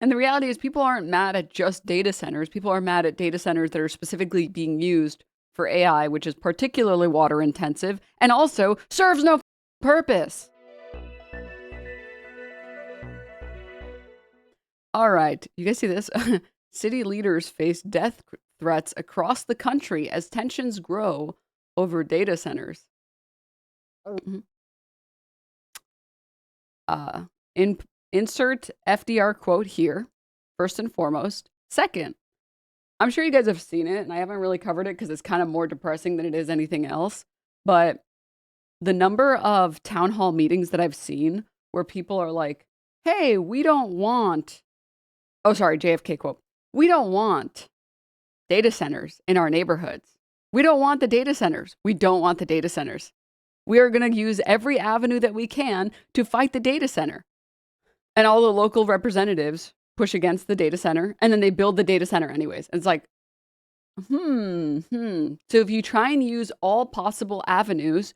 And the reality is people aren't mad at just data centers. People are mad at data centers that are specifically being used for AI, which is particularly water intensive and also serves no purpose. All right. You guys see this? City leaders face death threats across the country as tensions grow over data centers. Insert FDR quote here, first and foremost. Second, I'm sure you guys have seen it, and I haven't really covered it because it's kind of more depressing than it is anything else. But the number of town hall meetings that I've seen where people are like, hey, we don't want, JFK quote, we don't want data centers in our neighborhoods. We don't want the data centers. We don't want the data centers. We are going to use every avenue that we can to fight the data center. And all the local representatives push against the data center, and then they build the data center anyways. And it's like, So if you try and use all possible avenues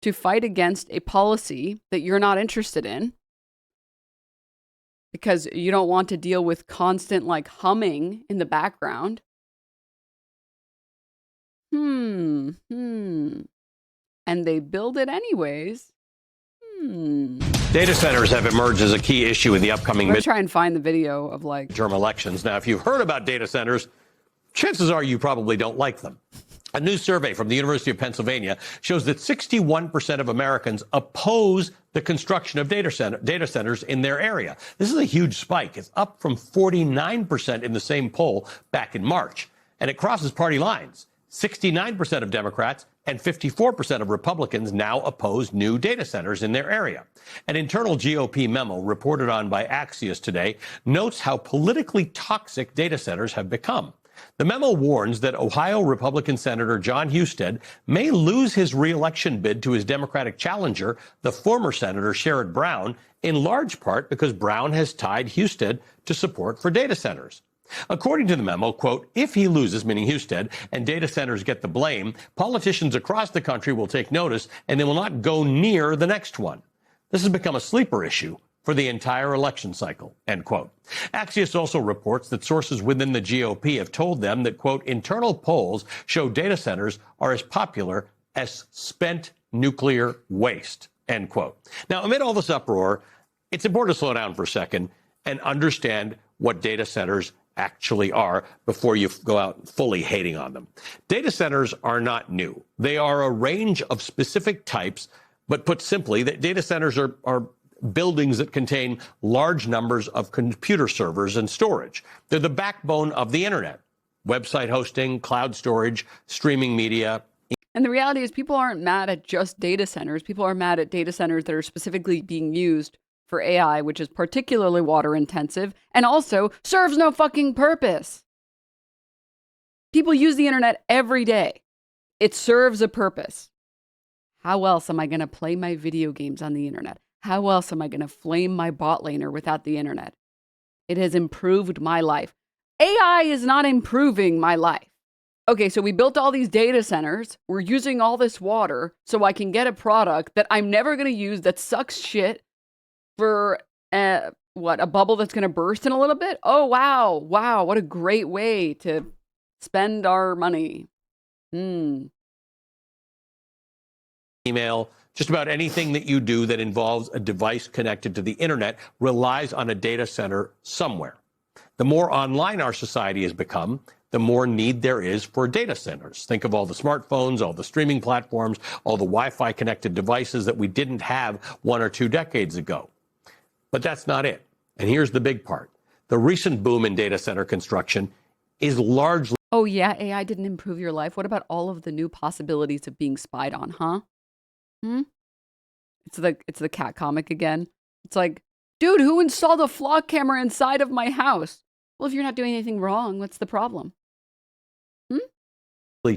to fight against a policy that you're not interested in, because you don't want to deal with constant like humming in the background. And they build it anyways. Data centers have emerged as a key issue in the upcoming I'm gonna try and find the video of like midterm elections. Now, if you've heard about data centers, chances are you probably don't like them. A new survey from the University of Pennsylvania shows that 61% of Americans oppose the construction of data centers in their area. This is a huge spike. It's up from 49% in the same poll back in March. And it crosses party lines. 69% of Democrats and 54% of Republicans now oppose new data centers in their area. An internal GOP memo reported on by Axios today notes how politically toxic data centers have become. The memo warns that Ohio Republican Senator John Husted may lose his re-election bid to his Democratic challenger, the former Senator Sherrod Brown, in large part because Brown has tied Husted to support for data centers. According to the memo, quote, if he loses, meaning Husted, and data centers get the blame, politicians across the country will take notice and they will not go near the next one. This has become a sleeper issue for the entire election cycle, end quote. Axios also reports that sources within the GOP have told them that, quote, internal polls show data centers are as popular as spent nuclear waste, end quote. Now, amid all this uproar, it's important to slow down for a second and understand what data centers actually are before you go out fully hating on them. Data centers are not new. They are a range of specific types, but put simply, that data centers are buildings that contain large numbers of computer servers and storage. They're the backbone of the internet. Website hosting, cloud storage, streaming media. And the reality is people aren't mad at just data centers. People are mad at data centers that are specifically being used for AI, which is particularly water intensive and also serves no fucking purpose. People use the internet every day. It serves a purpose. How else am I going to play my video games on the internet? How else am I going to flame my bot laner without the internet? It has improved my life. AI is not improving my life. Okay, so we built all these data centers. We're using all this water so I can get a product that I'm never going to use that sucks shit for, a bubble that's going to burst in a little bit? Oh, wow. Wow, what a great way to spend our money. Email, just about anything that you do that involves a device connected to the internet relies on a data center somewhere. The more online our society has become, the more need there is for data centers. Think of all the smartphones, all the streaming platforms, all the Wi-Fi connected devices that we didn't have 1 or 2 decades ago. But that's not it. And here's the big part. The recent boom in data center construction is largely... Oh yeah, AI didn't improve your life. What about all of the new possibilities of being spied on, huh? It's the cat comic again. It's like, dude, who installed a flock camera inside of my house? Well, if you're not doing anything wrong, what's the problem?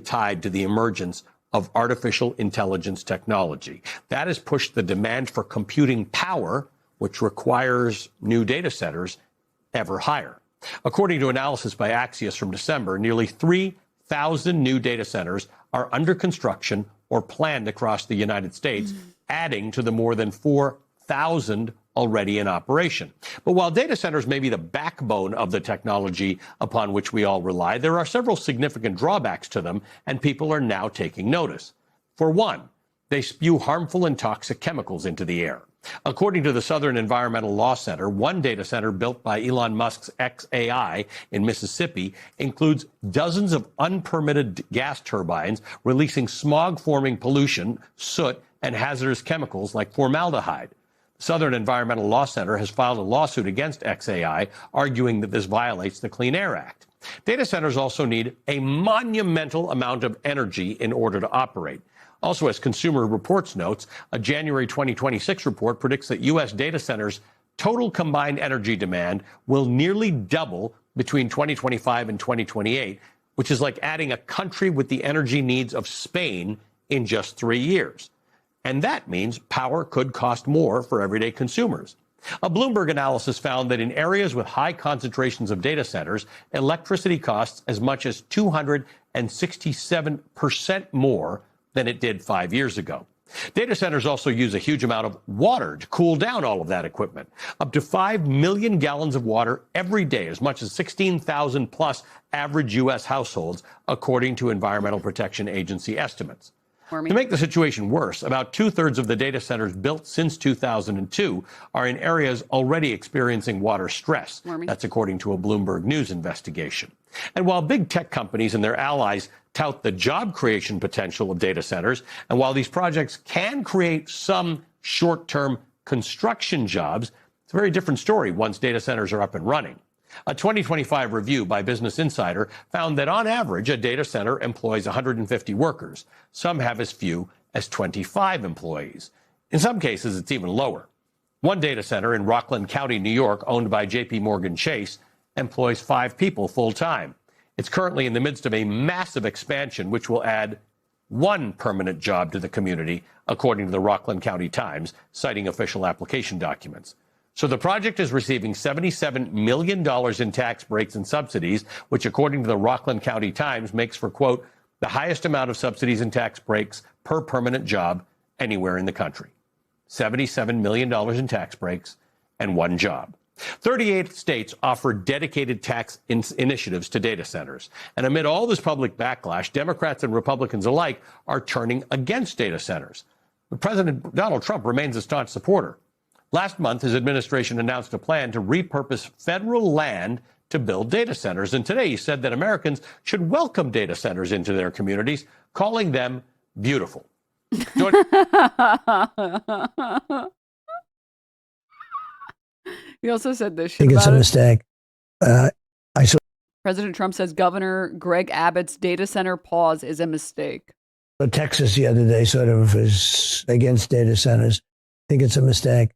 Tied to the emergence of artificial intelligence technology. That has pushed the demand for computing power, which requires new data centers, ever higher. According to analysis by Axios from December, nearly 3,000 new data centers are under construction or planned across the United States, adding to the more than 4,000 already in operation. But while data centers may be the backbone of the technology upon which we all rely, there are several significant drawbacks to them, and people are now taking notice. For one, they spew harmful and toxic chemicals into the air. According to the Southern Environmental Law Center, one data center built by Elon Musk's XAI in Mississippi includes dozens of unpermitted gas turbines releasing smog-forming pollution, soot, and hazardous chemicals like formaldehyde. The Southern Environmental Law Center has filed a lawsuit against XAI, arguing that this violates the Clean Air Act. Data centers also need a monumental amount of energy in order to operate. Also, as Consumer Reports notes, a January 2026 report predicts that U.S. data centers' total combined energy demand will nearly double between 2025 and 2028, which is like adding a country with the energy needs of Spain in just 3 years. And that means power could cost more for everyday consumers. A Bloomberg analysis found that in areas with high concentrations of data centers, electricity costs as much as 267% more than it did 5 years ago. Data centers also use a huge amount of water to cool down all of that equipment. Up to 5 million gallons of water every day, as much as 16,000 plus average U.S. households, according to Environmental Protection Agency estimates. To make the situation worse, about 2/3 of the data centers built since 2002 are in areas already experiencing water stress. That's according to a Bloomberg News investigation. And while big tech companies and their allies tout the job creation potential of data centers, and while these projects can create some short-term construction jobs, it's a very different story once data centers are up and running. A 2025 review by Business Insider found that on average, a data center employs 150 workers. Some have as few as 25 employees. In some cases, it's even lower. One data center in Rockland County, New York, owned by J.P. Morgan Chase, employs 5 people full-time. It's currently in the midst of a massive expansion, which will add 1 permanent job to the community, according to the Rockland County Times, citing official application documents. So the project is receiving $77 million in tax breaks and subsidies, which, according to the Rockland County Times, makes for, quote, the highest amount of subsidies and tax breaks per permanent job anywhere in the country. $77 million in tax breaks and 1 job. 38 states offer dedicated tax initiatives to data centers. And amid all this public backlash, Democrats and Republicans alike are turning against data centers. But President Donald Trump remains a staunch supporter. Last month, his administration announced a plan to repurpose federal land to build data centers. And today he said that Americans should welcome data centers into their communities, calling them beautiful. He also said this I shit think it's a about it. mistake. President Trump says Governor Greg Abbott's data center pause is a mistake. Texas the other day sort of is against data centers. I think it's a mistake.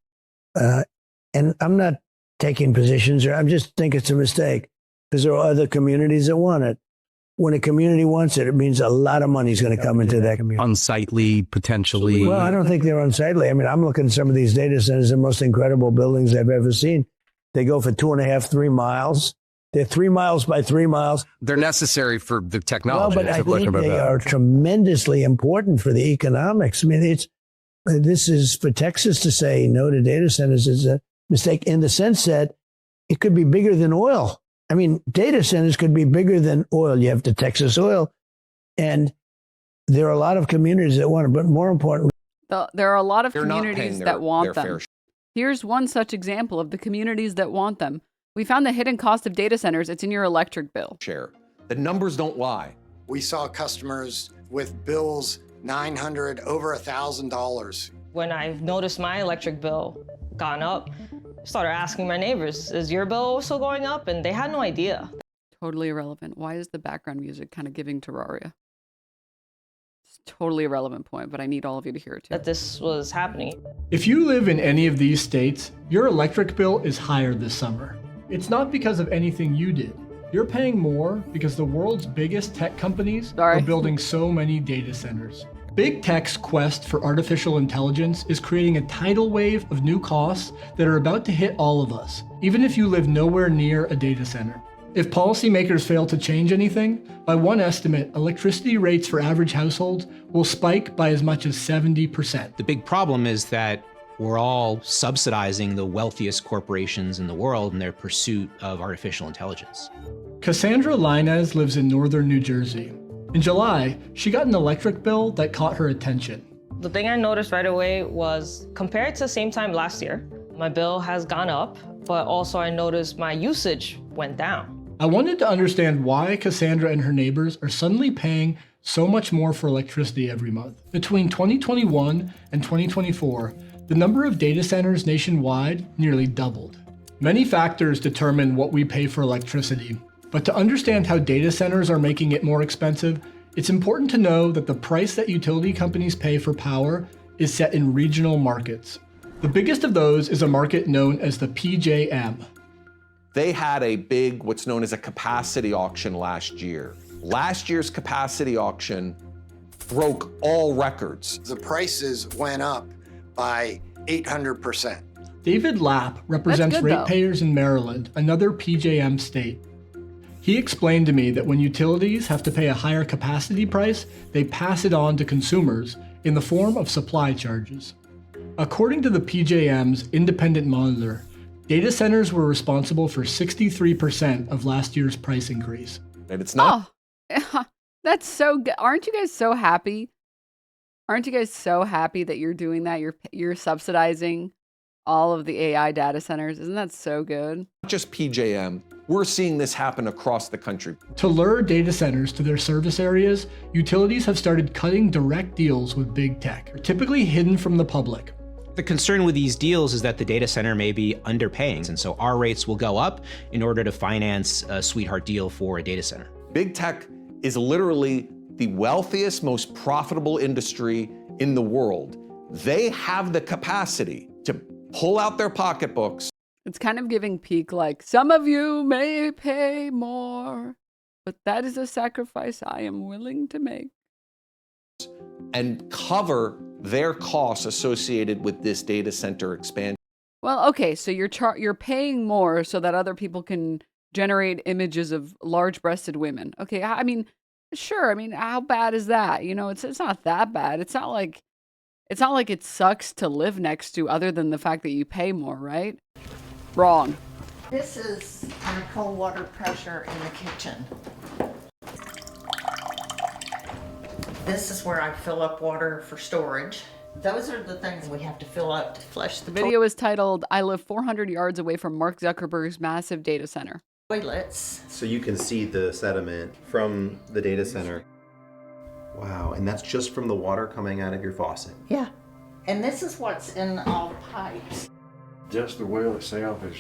And I'm not taking positions, or I just think it's a mistake because there are other communities that want it. When a community wants it, it means a lot of money is going to come into that community. Unsightly, potentially. Well, I don't think they're unsightly. I mean, I'm looking at some of these data centers, the most incredible buildings I've ever seen. They go for 2.5, 3 miles. They're 3 miles by 3 miles. They're necessary for the technology. Well, but I think they are tremendously important for the economics. I mean, this is for Texas to say no to data centers is a mistake in the sense that it could be bigger than oil. I mean, data centers could be bigger than oil. You have the Texas oil, and there are a lot of communities that want it, but more importantly, there are a lot of communities that want them. Here's one such example of the communities that want them. We found the hidden cost of data centers. It's in your electric bill. The numbers don't lie. We saw customers with bills $900, over $1,000. When I've noticed my electric bill gone up, I started asking my neighbors, is your bill also going up? And they had no idea. Totally irrelevant. Why is the background music kind of giving Terraria? It's a totally irrelevant point, but I need all of you to hear it too. That this was happening. If you live in any of these states, your electric bill is higher this summer. It's not because of anything you did. You're paying more because the world's biggest tech companies are building so many data centers. Big tech's quest for artificial intelligence is creating a tidal wave of new costs that are about to hit all of us, even if you live nowhere near a data center. If policymakers fail to change anything, by one estimate, electricity rates for average households will spike by as much as 70%. The big problem is that We're all subsidizing the wealthiest corporations in the world in their pursuit of artificial intelligence. Cassandra Linez lives in northern New Jersey. In July, she got an electric bill that caught her attention. The thing I noticed right away was, compared to the same time last year, my bill has gone up, but also I noticed my usage went down. I wanted to understand why Cassandra and her neighbors are suddenly paying so much more for electricity every month. Between 2021 and 2024, the number of data centers nationwide nearly doubled. Many factors determine what we pay for electricity, but to understand how data centers are making it more expensive, it's important to know that the price that utility companies pay for power is set in regional markets. The biggest of those is a market known as the PJM. They had a big, what's known as a capacity auction last year. Last year's capacity auction broke all records. The prices went up by 800%. David Lapp represents ratepayers in Maryland, another PJM state. He explained to me that when utilities have to pay a higher capacity price, they pass it on to consumers in the form of supply charges. According to the PJM's independent monitor, data centers were responsible for 63% of last year's price increase. And it's not. Oh, that's so good. Aren't you guys so happy? Aren't you guys so happy that you're doing that? You're subsidizing all of the AI data centers. Isn't that so good? Not just PJM. We're seeing this happen across the country. To lure data centers to their service areas, utilities have started cutting direct deals with big tech, typically hidden from the public. The concern with these deals is that the data center may be underpaying, and so our rates will go up in order to finance a sweetheart deal for a data center. Big tech is literally the wealthiest, most profitable industry in the world. They have the capacity to pull out their pocketbooks. It's kind of giving peak, like, some of you may pay more, but that is a sacrifice I am willing to make. And cover their costs associated with this data center expansion. Well, okay, so you're paying more so that other people can generate images of large-breasted women. Okay, I mean, sure. I mean, how bad is that? You know, it's not that bad. It's not like it sucks to live next to, other than the fact that you pay more, right? Wrong. This is our cold water pressure in the kitchen. This is where I fill up water for storage. Those are the things we have to fill up to flush the video is titled, I live 400 yards away from Mark Zuckerberg's massive data center. Toilets. So you can see the sediment from the data center. Wow, and that's just from the water coming out of your faucet. Yeah, and this is what's in all the pipes. Just the well itself is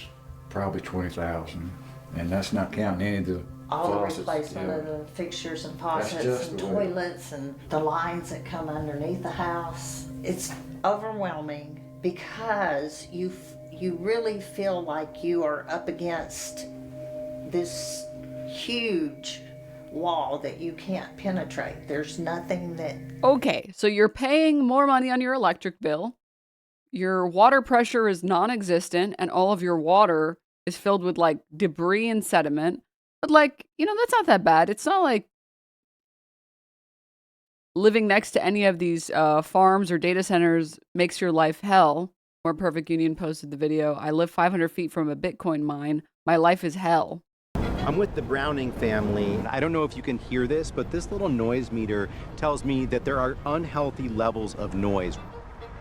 probably $20,000, and that's not counting any of the all faucets, the replacement of the fixtures and faucets and toilets and the lines that come underneath the house. It's overwhelming because you really feel like you are up against this huge wall that you can't penetrate. There's nothing that... Okay, so you're paying more money on your electric bill. Your water pressure is non-existent, and all of your water is filled with, like, debris and sediment. But, like, you know, that's not that bad. It's not like living next to any of these farms or data centers makes your life hell. More Perfect Union posted the video. I live 500 feet from a Bitcoin mine. My life is hell. I'm with the Browning family. I don't know if you can hear this, but this little noise meter tells me that there are unhealthy levels of noise.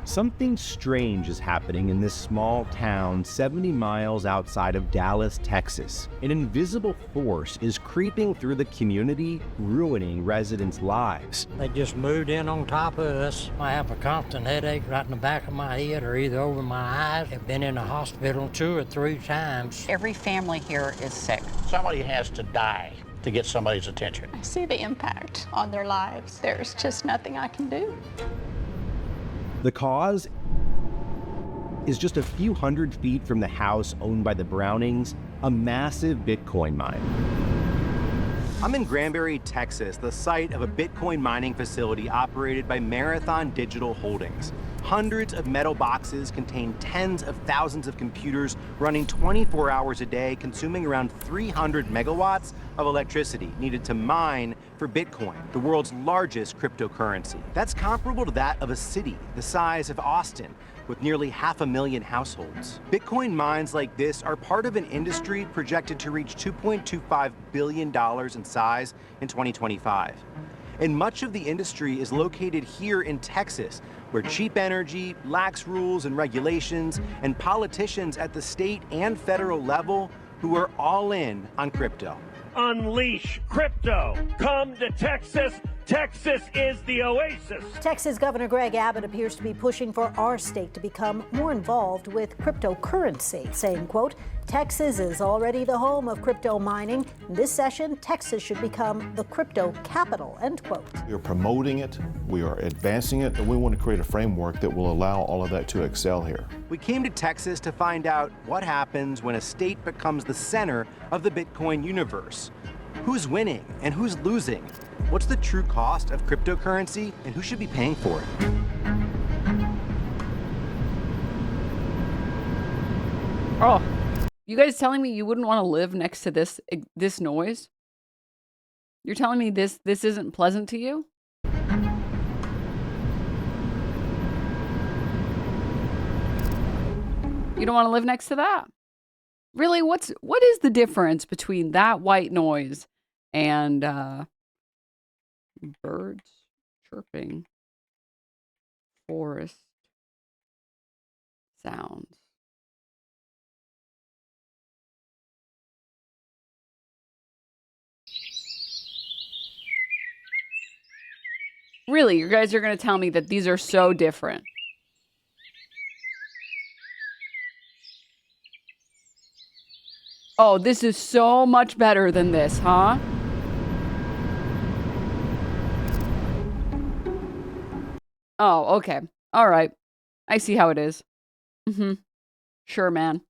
Something strange is happening in this small town 70 miles outside of Dallas, Texas. An invisible force is creeping through the community, ruining residents' lives. They just moved in on top of us. I have a constant headache right in the back of my head or either over my eyes. I've been in the hospital 2 or 3 times. Every family here is sick. Somebody has to die to get somebody's attention. I see the impact on their lives. There's just nothing I can do. The cause is just a few hundred feet from the house owned by the Brownings, a massive Bitcoin mine. I'm in Granbury, Texas, the site of a Bitcoin mining facility operated by Marathon Digital Holdings. Hundreds of metal boxes contain tens of thousands of computers running 24 hours a day, consuming around 300 megawatts of electricity needed to mine for Bitcoin, the world's largest cryptocurrency. That's comparable to that of a city the size of Austin, with nearly 500,000 households. Bitcoin mines like this are part of an industry projected to reach $2.25 billion in size in 2025. And much of the industry is located here in Texas, where cheap energy, lax rules and regulations, and politicians at the state and federal level who are all in on crypto. Unleash crypto. Come to Texas. Texas is the oasis. Texas Governor Greg Abbott appears to be pushing for our state to become more involved with cryptocurrency, saying, quote, Texas is already the home of crypto mining. In this session, Texas should become the crypto capital, end quote. We are promoting it, we are advancing it, and we want to create a framework that will allow all of that to excel here. We came to Texas to find out what happens when a state becomes the center of the Bitcoin universe. Who's winning and who's losing? What's the true cost of cryptocurrency and who should be paying for it? Oh, you guys telling me you wouldn't want to live next to this noise? You're telling me this isn't pleasant to you? You don't want to live next to that? Really, what is the difference between that white noise and birds chirping, forest sounds? Really, you guys are going to tell me that these are so different? Oh, this is so much better than this, huh? Oh, okay. All right. I see how it is. Mm-hmm. Sure, man.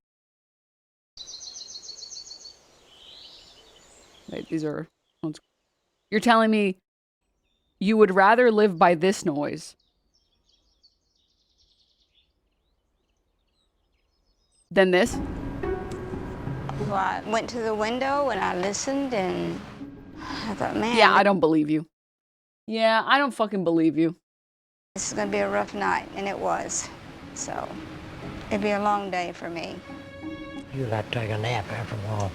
Wait, these are... You're telling me you would rather live by this noise than this? Well, I went to the window and I listened and I thought, man. Yeah, I don't believe you. Yeah, I don't fucking believe you. This is going to be a rough night, and it was. So, it'd be a long day for me. You got to take a nap after a while.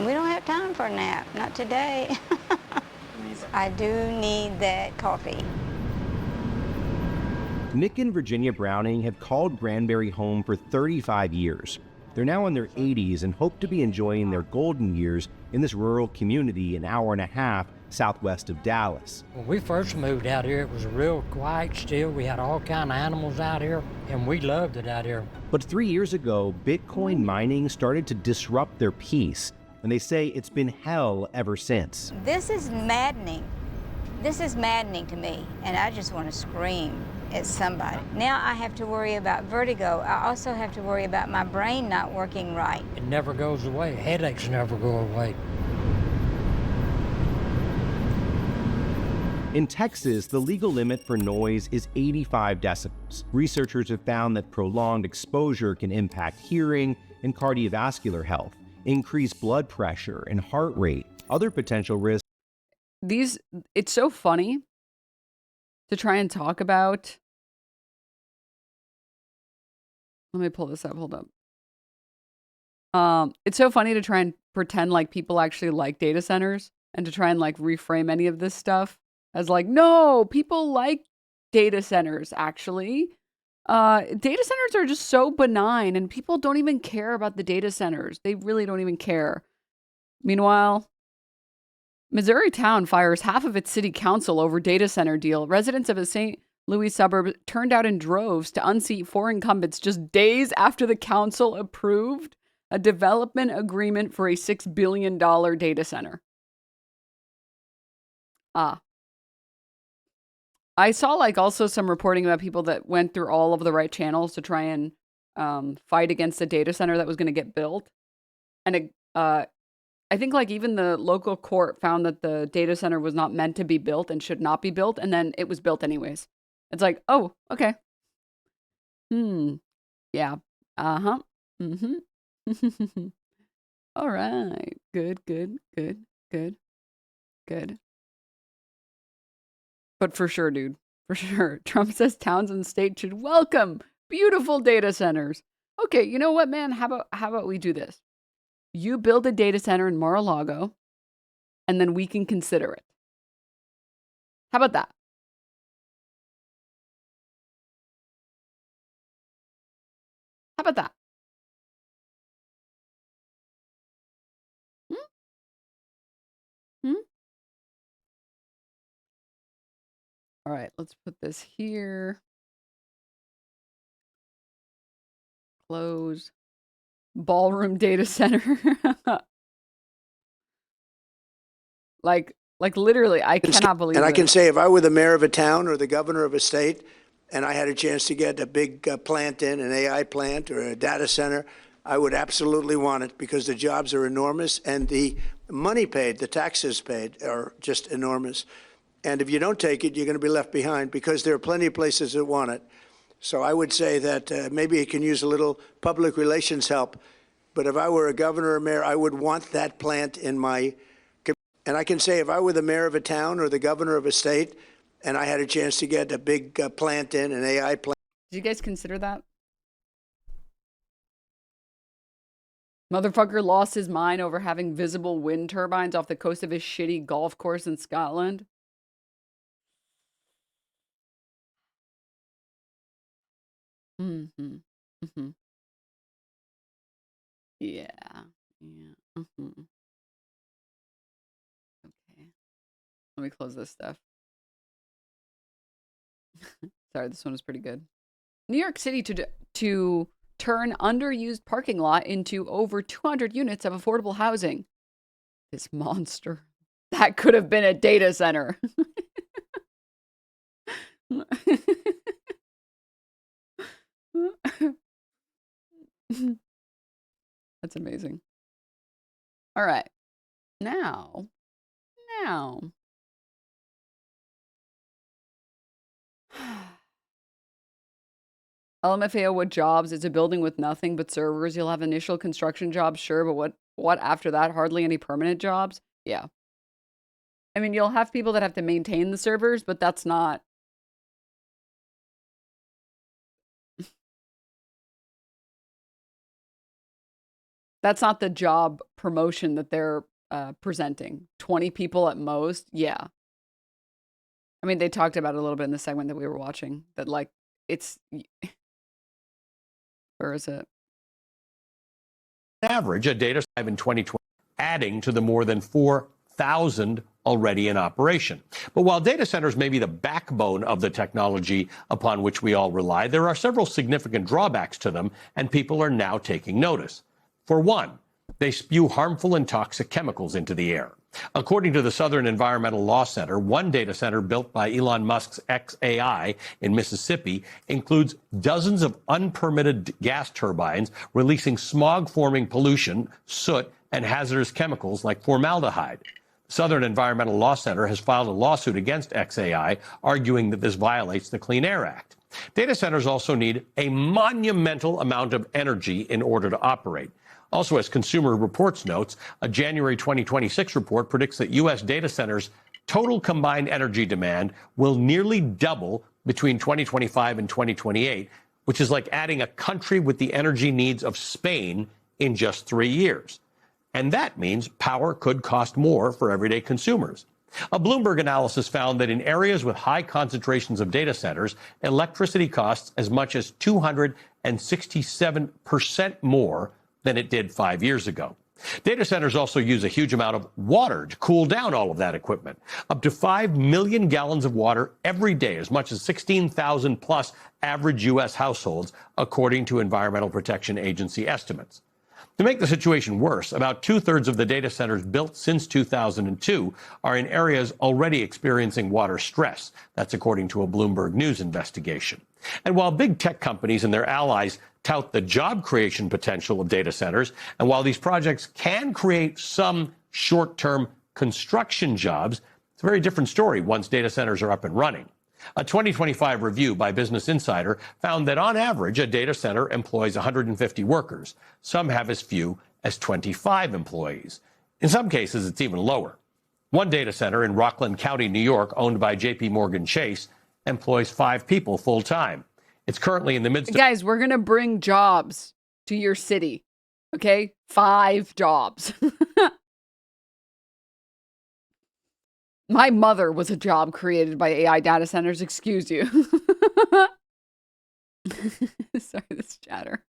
We don't have time for a nap, not today. I do need that coffee. Nick and Virginia Browning have called Granbury home for 35 years. They're now in their 80s and hope to be enjoying their golden years in this rural community an hour and a half southwest of Dallas. When we first moved out here, it was real quiet still. We had all kind of animals out here, and we loved it out here. But 3 years ago, Bitcoin mining started to disrupt their peace, and they say it's been hell ever since. This is maddening. This is maddening to me, and I just want to scream at somebody. Now I have to worry about vertigo. I also have to worry about my brain not working right. It never goes away. Headaches never go away. In Texas, the legal limit for noise is 85 decibels. Researchers have found that prolonged exposure can impact hearing and cardiovascular health, increase blood pressure and heart rate. Other potential risks. It's so funny to try and talk about. Let me pull this up. Hold up. It's so funny to try and pretend like people actually like data centers and to try and like reframe any of this stuff as like, no, people like data centers actually. Data centers are just so benign and people don't even care about the data centers. They really don't even care. Meanwhile, Missouri town fires half of its city council over data center deal. Residents of a St. Louis suburb turned out in droves to unseat four incumbents just days after the council approved a development agreement for a $6 billion data center. I saw like also some reporting about people that went through all of the right channels to try and fight against a data center that was going to get built. And I think like even the local court found that the data center was not meant to be built and should not be built. And then it was built anyways. It's like, oh, okay. Yeah. Uh-huh. Mm-hmm. All right. Good. But for sure, dude. For sure. Trump says towns and states should welcome beautiful data centers. Okay, you know what, man? How about we do this? You build a data center in Mar-a-Lago, and then we can consider it. How about that? How about that? All right, let's put this here. Close. Ballroom data center. like literally, I cannot believe it. And I can say if I were the mayor of a town or the governor of a state and I had a chance to get a big plant in, an AI plant or a data center, I would absolutely want it because the jobs are enormous and the money paid, the taxes paid are just enormous. And if you don't take it, you're going to be left behind because there are plenty of places that want it. So I would say that maybe it can use a little public relations help. But if I were a governor or mayor, I would want that plant in my. And I can say if I were the mayor of a town or the governor of a state and I had a chance to get a big plant in, an AI plant. Did you guys consider that? Motherfucker lost his mind over having visible wind turbines off the coast of his shitty golf course in Scotland. Mm-hmm. Mm-hmm. Yeah. Mm-hmm. Okay. Let me close this stuff. Sorry, this one was pretty good. New York City to turn underused parking lot into over 200 units of affordable housing. This monster. That could have been a data center. That's amazing. All right. Now. LMFAO, what jobs? It's a building with nothing but servers. You'll have initial construction jobs, sure, but what after that? Hardly any permanent jobs? Yeah. I mean, you'll have people that have to maintain the servers, but that's not... That's not the job promotion that they're presenting. 20 people at most? Yeah. I mean, they talked about it a little bit in the segment that we were watching. That, like, it's... Where is it? Average, a data center in 2020, adding to the more than 4,000 already in operation. But while data centers may be the backbone of the technology upon which we all rely, there are several significant drawbacks to them, and people are now taking notice. For one, they spew harmful and toxic chemicals into the air. According to the Southern Environmental Law Center, one data center built by Elon Musk's XAI in Mississippi includes dozens of unpermitted gas turbines releasing smog-forming pollution, soot, and hazardous chemicals like formaldehyde. The Southern Environmental Law Center has filed a lawsuit against XAI, arguing that this violates the Clean Air Act. Data centers also need a monumental amount of energy in order to operate. Also, as Consumer Reports notes, a January 2026 report predicts that U.S. data centers' total combined energy demand will nearly double between 2025 and 2028, which is like adding a country with the energy needs of Spain in just 3 years. And that means power could cost more for everyday consumers. A Bloomberg analysis found that in areas with high concentrations of data centers, electricity costs as much as 267% more than it did 5 years ago. Data centers also use a huge amount of water to cool down all of that equipment. Up to 5 million gallons of water every day, as much as 16,000 plus average U.S. households, according to Environmental Protection Agency estimates. To make the situation worse, about 2/3 of the data centers built since 2002 are in areas already experiencing water stress. That's according to a Bloomberg News investigation. And while big tech companies and their allies tout the job creation potential of data centers, and while these projects can create some short-term construction jobs, it's a very different story once data centers are up and running. A 2025 review by Business Insider found that on average, a data center employs 150 workers. Some have as few as 25 employees. In some cases, it's even lower. One data center in Rockland County, New York, owned by JP Morgan Chase, employs 5 people full time. It's currently in the midst of... Guys, we're going to bring jobs to your city. Okay? 5 jobs. My mother was a job created by AI data centers. Excuse you. Sorry, this chatter.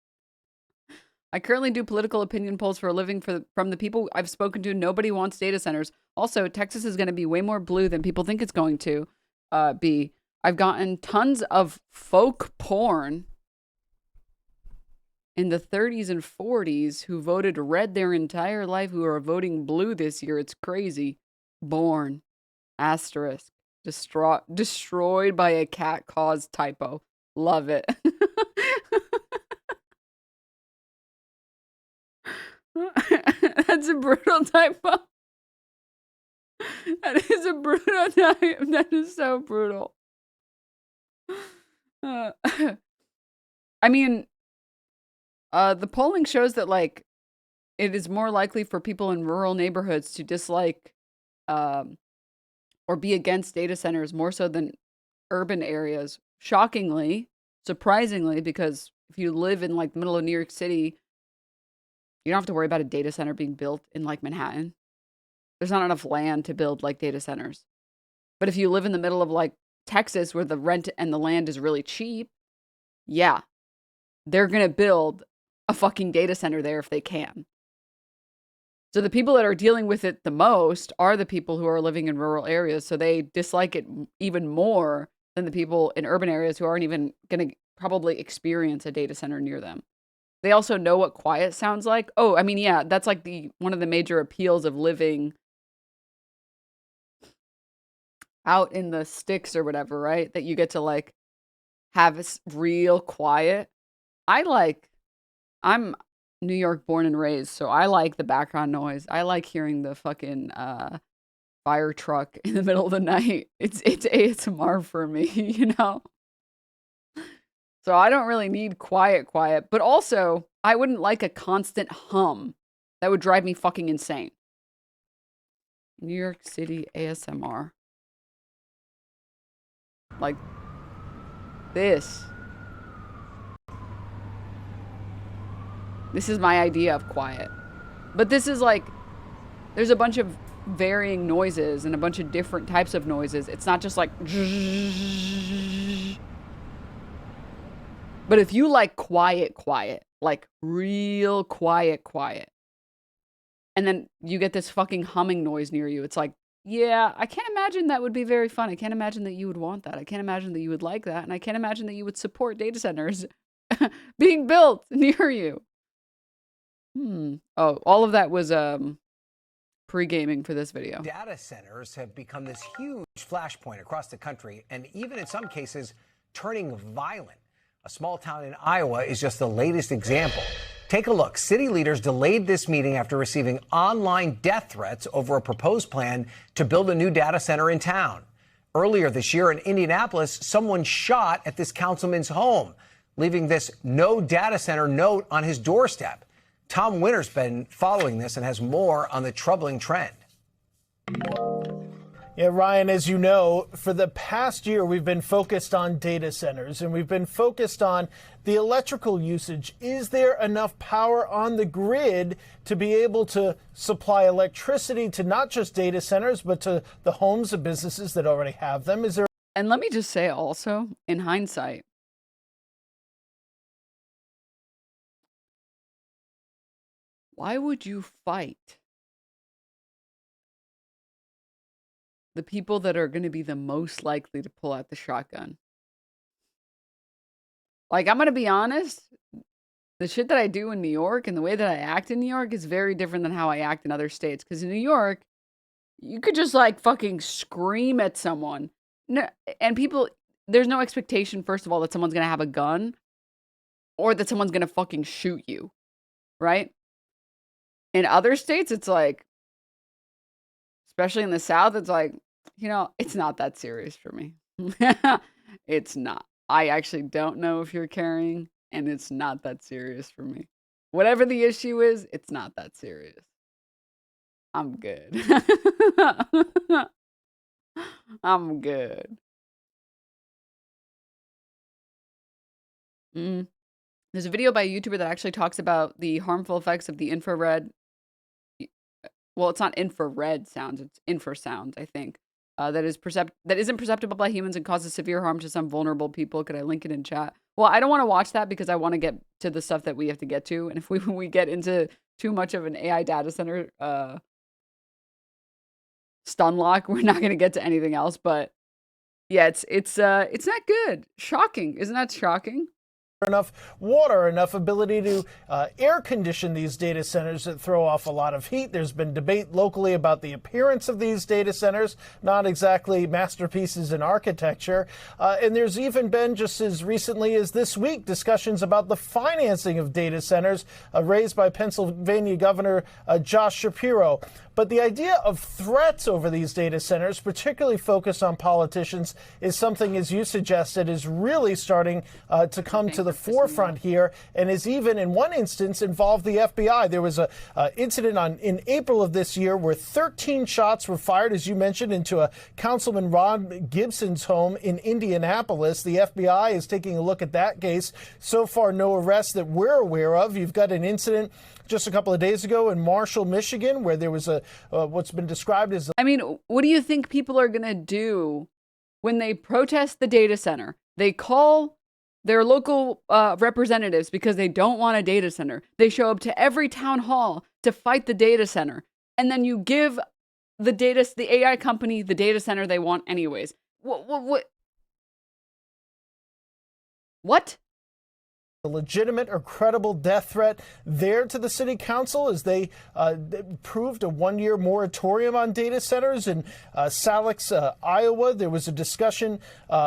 I currently do political opinion polls for a living from the people I've spoken to. Nobody wants data centers. Also, Texas is going to be way more blue than people think it's going to be. I've gotten tons of folk porn in the 30s and 40s who voted red their entire life who are voting blue this year. It's crazy. Born. Asterisk. Destroyed by a cat caused typo. Love it. That's a brutal typo. That is a brutal typo. That is so brutal. I mean, the polling shows that, like, it is more likely for people in rural neighborhoods to dislike or be against data centers more so than urban areas. Shockingly, surprisingly, because if you live in, like, the middle of New York City, you don't have to worry about a data center being built in, like, Manhattan. There's not enough land to build, like, data centers. But if you live in the middle of, like, Texas, where the rent and the land is really cheap, yeah, they're going to build a fucking data center there if they can. So the people that are dealing with it the most are the people who are living in rural areas. So they dislike it even more than the people in urban areas who aren't even going to probably experience a data center near them. They also know what quiet sounds like. Oh, I mean, yeah, that's like one of the major appeals of living out in the sticks or whatever, right? That you get to, like, have real quiet. I'm New York born and raised, so I like the background noise. I like hearing the fucking fire truck in the middle of the night. It's ASMR for me, you know? So I don't really need quiet, but also I wouldn't like a constant hum. That would drive me fucking insane. New York City ASMR. Like this. This is my idea of quiet. But this is like, there's a bunch of varying noises and a bunch of different types of noises. It's not just like, but if you like quiet, like real quiet, and then you get this fucking humming noise near you, it's like, yeah, I can't imagine that would be very fun. I can't imagine that you would want that. I can't imagine that you would like that. And I can't imagine that you would support data centers being built near you. Oh, all of that was pre-gaming for this video. Data centers have become this huge flashpoint across the country, and even in some cases, turning violent. A small town in Iowa is just the latest example. Take a look. City leaders delayed this meeting after receiving online death threats over a proposed plan to build a new data center in town. Earlier this year in Indianapolis, someone shot at this councilman's home, leaving this no data center note on his doorstep. Tom Winter's been following this and has more on the troubling trend. Yeah, Ryan, as you know, for the past year, we've been focused on data centers and we've been focused on the electrical usage. Is there enough power on the grid to be able to supply electricity to not just data centers, but to the homes and businesses that already have them? Is there? And let me just say also, in hindsight, why would you fight the people that are going to be the most likely to pull out the shotgun? Like, I'm going to be honest, the shit that I do in New York and the way that I act in New York is very different than how I act in other states. Because in New York, you could just, like, fucking scream at someone. No, and people, there's no expectation, first of all, that someone's going to have a gun or that someone's going to fucking shoot you, right? In other states, it's like, especially in the South, it's like, you know, it's not that serious for me. It's not. I actually don't know if you're carrying, and it's not that serious for me. Whatever the issue is, it's not that serious. I'm good. I'm good. There's a video by a YouTuber that actually talks about the harmful effects of the infrared. Well, it's not infrared sounds; it's infrasound, I think. That isn't perceptible by humans and causes severe harm to some vulnerable people. Could I link it in chat? Well, I don't want to watch that because I want to get to the stuff that we have to get to, and if we get into too much of an AI data center stun lock, we're not going to get to anything else. But yeah, it's not good. Shocking, isn't that shocking? Enough water, enough ability to air condition these data centers that throw off a lot of heat. There's been debate locally about the appearance of these data centers, not exactly masterpieces in architecture. And there's even been, just as recently as this week, discussions about the financing of data centers raised by Pennsylvania Governor Josh Shapiro. But the idea of threats over these data centers, particularly focused on politicians, is something, as you suggested, is really starting to come to the forefront here, and is even, in one instance, involved the FBI. There was an incident in April of this year where 13 shots were fired, as you mentioned, into a Councilman Ron Gibson's home in Indianapolis. The FBI is taking a look at that case. So far, no arrests that we're aware of. You've got an incident just a couple of days ago in Marshall, Michigan, where there was what's been described as... I mean, what do you think people are going to do when they protest the data center? They call their local representatives because they don't want a data center. They show up to every town hall to fight the data center. And then you give the AI company the data center they want anyways. What? A legitimate or credible death threat there to the city council as they approved a one-year moratorium on data centers in Salix, Iowa. There was a discussion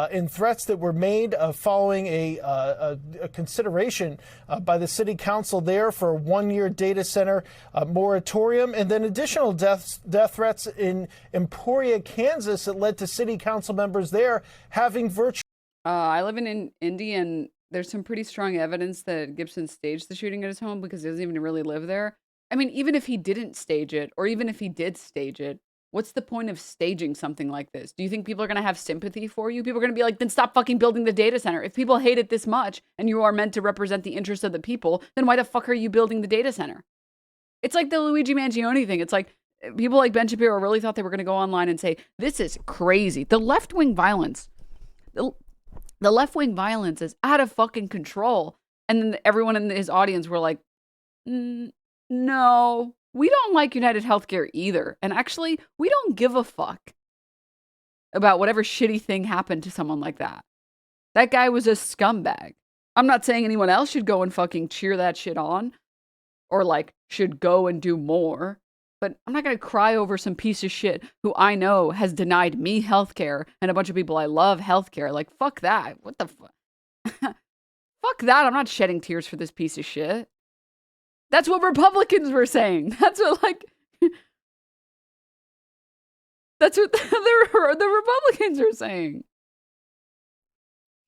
in threats that were made following a consideration by the city council there for a one-year data center moratorium, and then additional death threats in Emporia, Kansas, that led to city council members there having virtual... I live in Indy, and there's some pretty strong evidence that Gibson staged the shooting at his home because he doesn't even really live there. I mean, even if he didn't stage it, or even if he did stage it, what's the point of staging something like this? Do you think people are going to have sympathy for you? People are going to be like, then stop fucking building the data center. If people hate it this much and you are meant to represent the interests of the people, then why the fuck are you building the data center? It's like the Luigi Mangione thing. It's like people like Ben Shapiro really thought they were going to go online and say, this is crazy. The left-wing violence. The left-wing violence is out of fucking control. And then everyone in his audience were like, no, we don't like United Healthcare either. And actually, we don't give a fuck about whatever shitty thing happened to someone like that. That guy was a scumbag. I'm not saying anyone else should go and fucking cheer that shit on or like should go and do more. But I'm not going to cry over some piece of shit who I know has denied me healthcare and a bunch of people I love healthcare. Like, fuck that. What the fuck? Fuck that. I'm not shedding tears for this piece of shit. That's what Republicans were saying. That's what, like, that's what the Republicans are saying.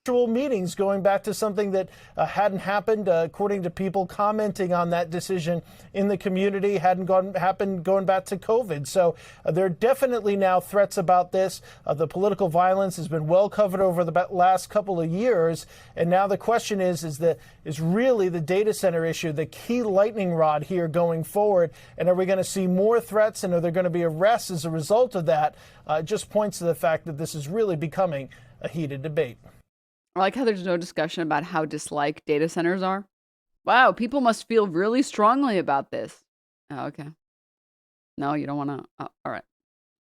Meetings, going back to something that hadn't happened, according to people commenting on that decision in the community, hadn't happened going back to COVID. So there are definitely now threats about this. The political violence has been well covered over the last couple of years, and now the question is really the data center issue the key lightning rod here going forward? And are we going to see more threats, and are there going to be arrests as a result of that? It just points to the fact that this is really becoming a heated debate. I like how there's no discussion about how disliked data centers are. Wow, people must feel really strongly about this. Oh, okay. No, you don't want to. Oh, all right.